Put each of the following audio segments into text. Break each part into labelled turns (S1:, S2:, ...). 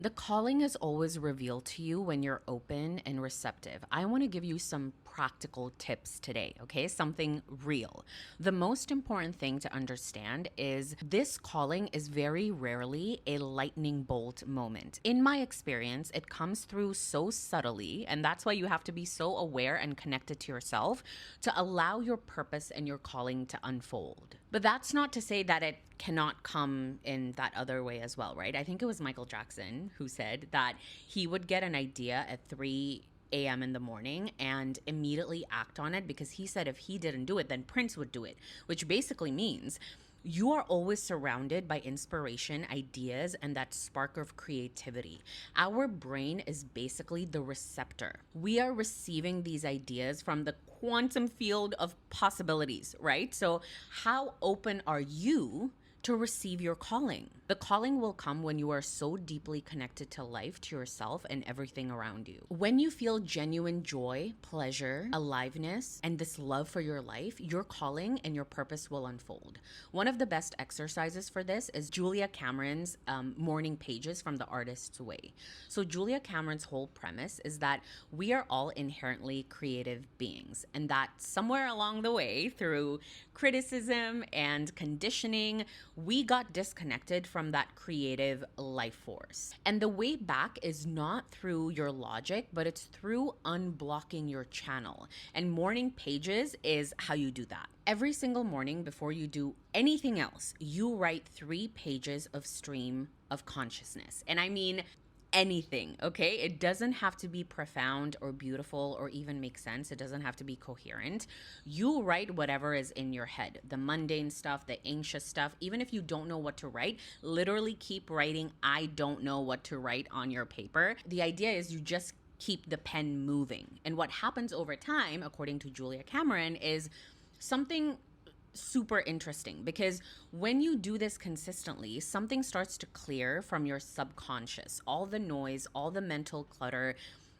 S1: The calling is always revealed to you when you're open and receptive. I want to give you some practical tips today, okay? Something real. The most important thing to understand is this calling is very rarely a lightning bolt moment. In my experience, it comes through so subtly, and that's why you have to be so aware and connected to yourself to allow your purpose and your calling to unfold. But that's not to say that it cannot come in that other way as well, right? I think it was Michael Jackson who said that he would get an idea at 3 a.m. in the morning and immediately act on it because he said if he didn't do it, then Prince would do it, which basically means you are always surrounded by inspiration, ideas, and that spark of creativity. Our brain is basically the receptor. We are receiving these ideas from the quantum field of possibilities, right? So, how open are you to receive your calling? The calling will come when you are so deeply connected to life, to yourself, and everything around you. When you feel genuine joy, pleasure, aliveness, and this love for your life, your calling and your purpose will unfold. One of the best exercises for this is Julia Cameron's morning pages from The Artist's Way. So Julia Cameron's whole premise is that we are all inherently creative beings, and that somewhere along the way, through criticism and conditioning, we got disconnected from that creative life force. And the way back is not through your logic, but it's through unblocking your channel. And morning pages is how you do that. Every single morning before you do anything else, you write 3 pages of stream of consciousness. And I mean anything, okay? It doesn't have to be profound or beautiful or even make sense. It doesn't have to be coherent. You write whatever is in your head, the mundane stuff, the anxious stuff. Even if you don't know what to write, literally keep writing I don't know what to write on your paper. The idea is you just keep the pen moving. And what happens over time, according to Julia Cameron, is something super interesting, because when you do this consistently, something starts to clear from your subconscious. All the noise, all the mental clutter,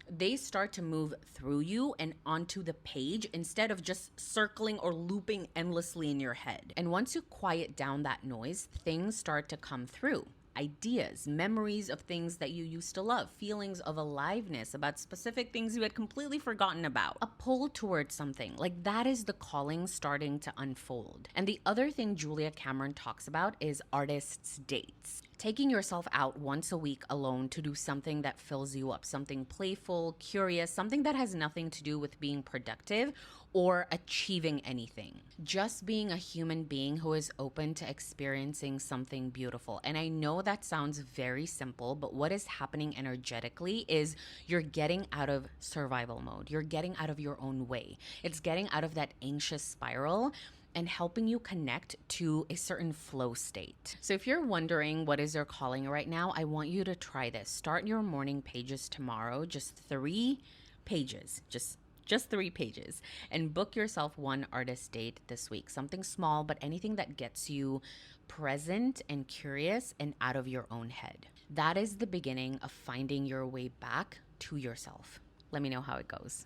S1: they start to move through you and onto the page instead of just circling or looping endlessly in your head. And once you quiet down that noise, things start to come through. Ideas, memories of things that you used to love, feelings of aliveness about specific things you had completely forgotten about, a pull towards something. Like, that is the calling starting to unfold. And the other thing Julia Cameron talks about is artists' dates. Taking yourself out once a week alone to do something that fills you up, something playful, curious, something that has nothing to do with being productive or achieving anything. Just being a human being who is open to experiencing something beautiful. And I know that sounds very simple, but what is happening energetically is you're getting out of survival mode. You're getting out of your own way. It's getting out of that anxious spiral and helping you connect to a certain flow state. So if you're wondering what is your calling right now, I want you to try this. Start your morning pages tomorrow, just 3 pages, just 3 pages, and book yourself one artist date this week. Something small, but anything that gets you present and curious and out of your own head. That is the beginning of finding your way back to yourself. Let me know how it goes.